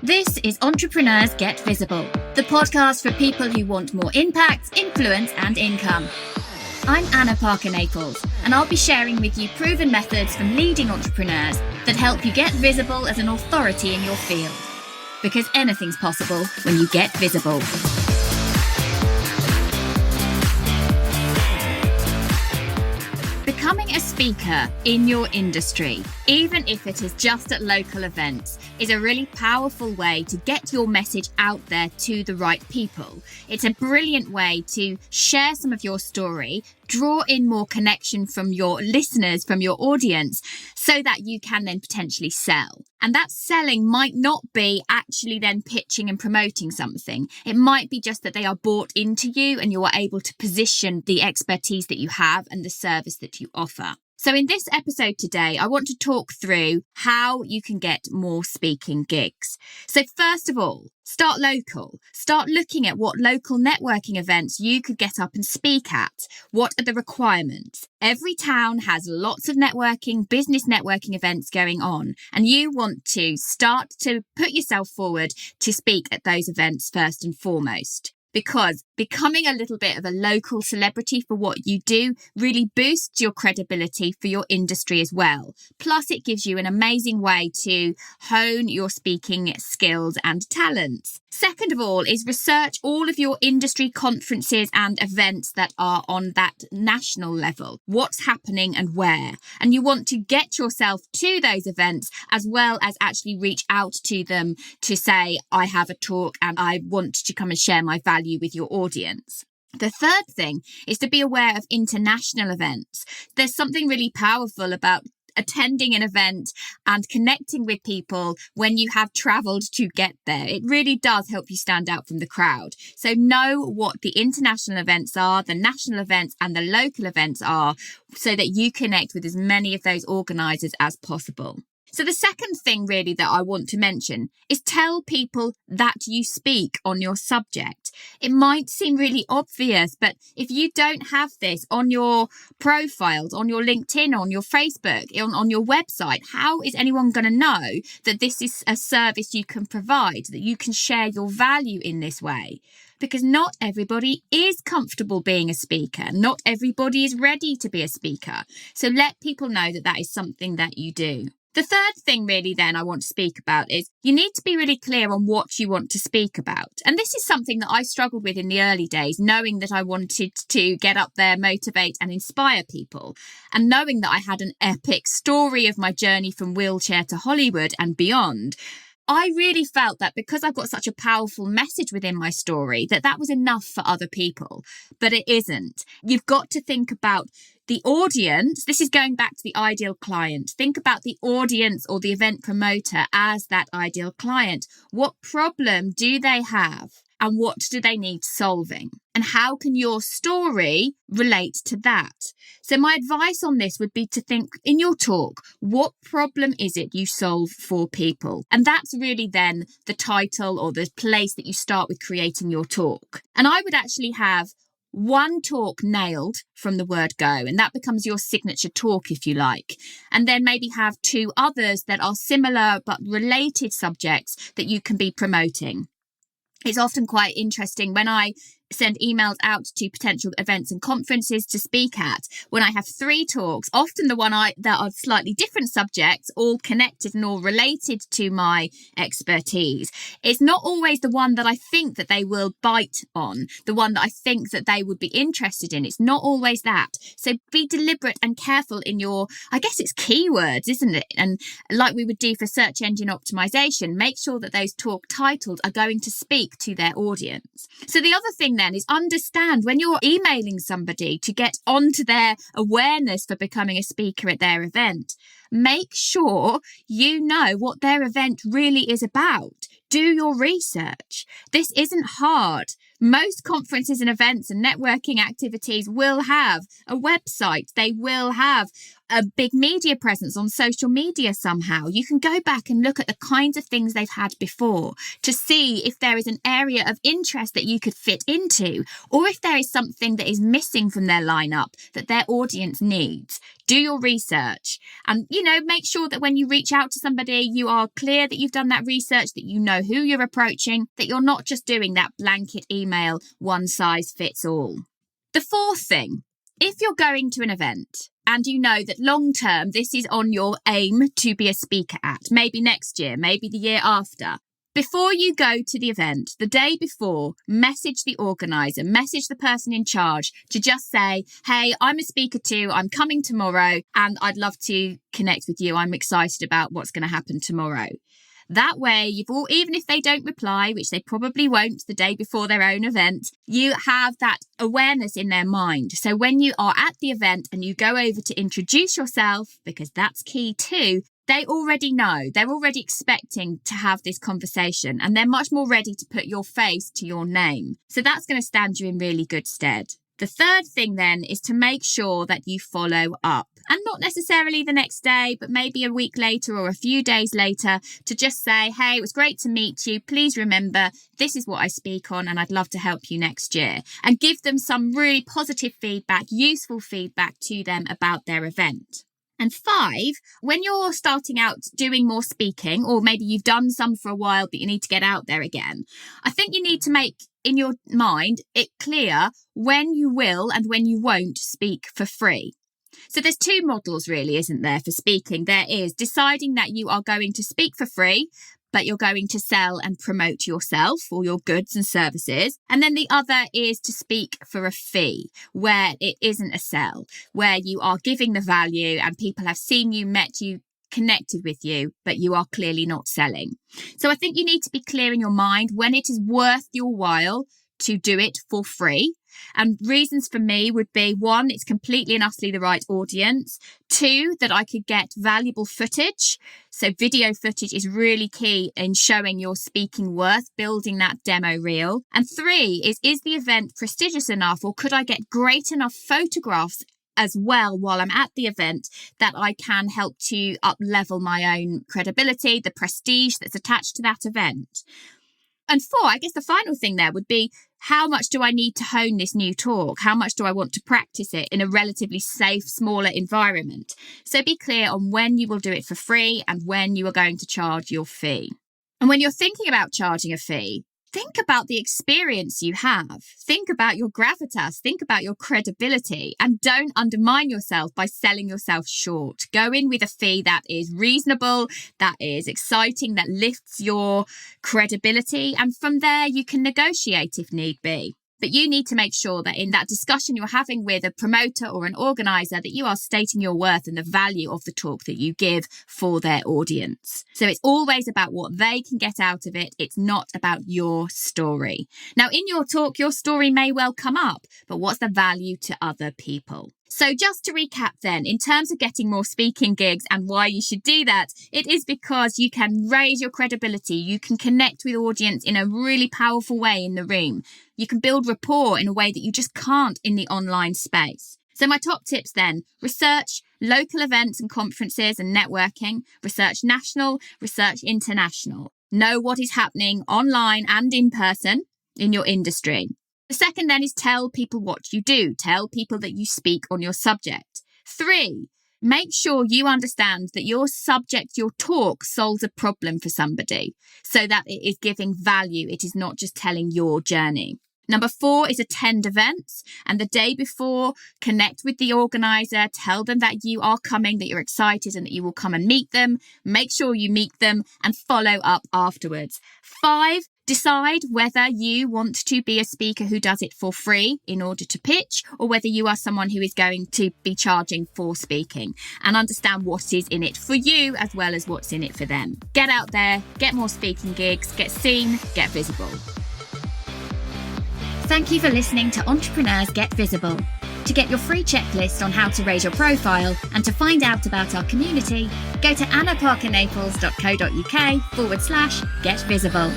This is Entrepreneurs Get Visible, the podcast for people who want more impact, influence, and income. I'm Anna Parker-Naples, and I'll be sharing with you proven methods from leading entrepreneurs that help you get visible as an authority in your field. Because anything's possible when you get visible. Becoming a speaker in your industry, even if it is just at local events, is a really powerful way to get your message out there to the right people. It's a brilliant way to share some of your story, draw in more connection from your listeners, from your audience, so that you can then potentially sell. And that selling might not be actually then pitching and promoting something. It might be just that they are bought into you and you are able to position the expertise that you have and the service that you offer. So in this episode today, I want to talk through how you can get more speaking gigs. So first of all, start local. Start looking at what local networking events you could get up and speak at. What are the requirements? Every town has lots of networking, business networking events going on, and you want to start to put yourself forward to speak at those events first and foremost. Because becoming a little bit of a local celebrity for what you do really boosts your credibility for your industry as well. Plus, it gives you an amazing way to hone your speaking skills and talents. Second of all is research all of your industry conferences and events that are on that national level. What's happening and where? And you want to get yourself to those events as well as actually reach out to them to say, I have a talk and I want to come and share my value with your audience. The third thing is to be aware of international events. There's something really powerful about attending an event and connecting with people when you have travelled to get there. It really does help you stand out from the crowd. So know what the international events are, the national events and the local events are, so that you connect with as many of those organisers as possible. So the second thing really that I want to mention is tell people that you speak on your subject. It might seem really obvious, but if you don't have this on your profiles, on your LinkedIn, on your Facebook, on your website, how is anyone going to know that this is a service you can provide, that you can share your value in this way? Because not everybody is comfortable being a speaker. Not everybody is ready to be a speaker. So let people know that that is something that you do. The third thing really then I want to speak about is you need to be really clear on what you want to speak about. And this is something that I struggled with in the early days, knowing that I wanted to get up there, motivate and inspire people. And knowing that I had an epic story of my journey from wheelchair to Hollywood and beyond. I really felt that because I've got such a powerful message within my story, that was enough for other people. But it isn't. You've got to think about the audience. This is going back to the ideal client. Think about the audience or the event promoter as that ideal client. What problem do they have? And what do they need solving? And how can your story relate to that? So my advice on this would be to think in your talk, what problem is it you solve for people? And that's really then the title or the place that you start with creating your talk. And I would actually have one talk nailed from the word go, and that becomes your signature talk, if you like. And then maybe have two others that are similar but related subjects that you can be promoting. It's often quite interesting when I send emails out to potential events and conferences to speak at. When I have 3 talks, often the one that are slightly different subjects, all connected and all related to my expertise. It's not always the one that I think that they will bite on, the one that I think that they would be interested in. It's not always that. So be deliberate and careful in your, I guess it's keywords, isn't it? And like we would do for search engine optimization, make sure that those talk titles are going to speak to their audience. So the other thing then is understand when you're emailing somebody to get onto their awareness for becoming a speaker at their event, make sure you know what their event really is about. Do your research. This isn't hard. Most conferences and events and networking activities will have a website. They will have a big media presence on social media somehow. You can go back and look at the kinds of things they've had before to see if there is an area of interest that you could fit into, or if there is something that is missing from their lineup that their audience needs. Do your research and, make sure that when you reach out to somebody, you are clear that you've done that research, that you know who you're approaching, that you're not just doing that blanket email, one size fits all. The fourth thing, if you're going to an event and you know that long term, this is on your aim to be a speaker at, maybe next year, maybe the year after, before you go to the event, the day before, message the organiser, message the person in charge to just say, hey, I'm a speaker too, I'm coming tomorrow and I'd love to connect with you. I'm excited about what's going to happen tomorrow. That way, even if they don't reply, which they probably won't the day before their own event, you have that awareness in their mind. So when you are at the event and you go over to introduce yourself, because that's key too, they already know, they're already expecting to have this conversation and they're much more ready to put your face to your name. So that's going to stand you in really good stead. The third thing then is to make sure that you follow up, and not necessarily the next day, but maybe a week later or a few days later, to just say, hey, it was great to meet you. Please remember, this is what I speak on and I'd love to help you next year, and give them some really positive feedback, useful feedback to them about their event. And 5, when you're starting out doing more speaking, or maybe you've done some for a while, but you need to get out there again, I think you need to make in your mind it clear when you will and when you won't speak for free. So there's 2 models really, isn't there, for speaking? There is deciding that you are going to speak for free, but you're going to sell and promote yourself or your goods and services. And then the other is to speak for a fee, where it isn't a sell, where you are giving the value and people have seen you, met you, connected with you, but you are clearly not selling. So I think you need to be clear in your mind when it is worth your while to do it for free. And reasons for me would be 1, it's completely and utterly the right audience. 2, that I could get valuable footage. So video footage is really key in showing your speaking worth, building that demo reel. And 3 is the event prestigious enough, or could I get great enough photographs as well while I'm at the event that I can help to up level my own credibility, the prestige that's attached to that event. And 4, I guess the final thing there would be, how much do I need to hone this new talk? How much do I want to practice it in a relatively safe, smaller environment? So be clear on when you will do it for free and when you are going to charge your fee. And when you're thinking about charging a fee, think about the experience you have. Think about your gravitas. Think about your credibility, and don't undermine yourself by selling yourself short. Go in with a fee that is reasonable, that is exciting, that lifts your credibility. And from there, you can negotiate if need be. But you need to make sure that in that discussion you're having with a promoter or an organizer, that you are stating your worth and the value of the talk that you give for their audience. So it's always about what they can get out of it. It's not about your story. Now, in your talk, your story may well come up, but what's the value to other people? So just to recap then, in terms of getting more speaking gigs and why you should do that, it is because you can raise your credibility. You can connect with audience in a really powerful way in the room. You can build rapport in a way that you just can't in the online space. So my top tips then: research local events and conferences and networking, research national, research international. Know what is happening online and in person in your industry. The second then is tell people what you do. Tell people that you speak on your subject. 3, make sure you understand that your subject, your talk, solves a problem for somebody so that it is giving value. It is not just telling your journey. Number 4 is attend events, and the day before, connect with the organizer, tell them that you are coming, that you're excited and that you will come and meet them. Make sure you meet them and follow up afterwards. 5, decide whether you want to be a speaker who does it for free in order to pitch, or whether you are someone who is going to be charging for speaking, and understand what is in it for you as well as what's in it for them. Get out there, get more speaking gigs, get seen, get visible. Thank you for listening to Entrepreneurs Get Visible. To get your free checklist on how to raise your profile and to find out about our community, go to annaparkernaples.co.uk/get visible.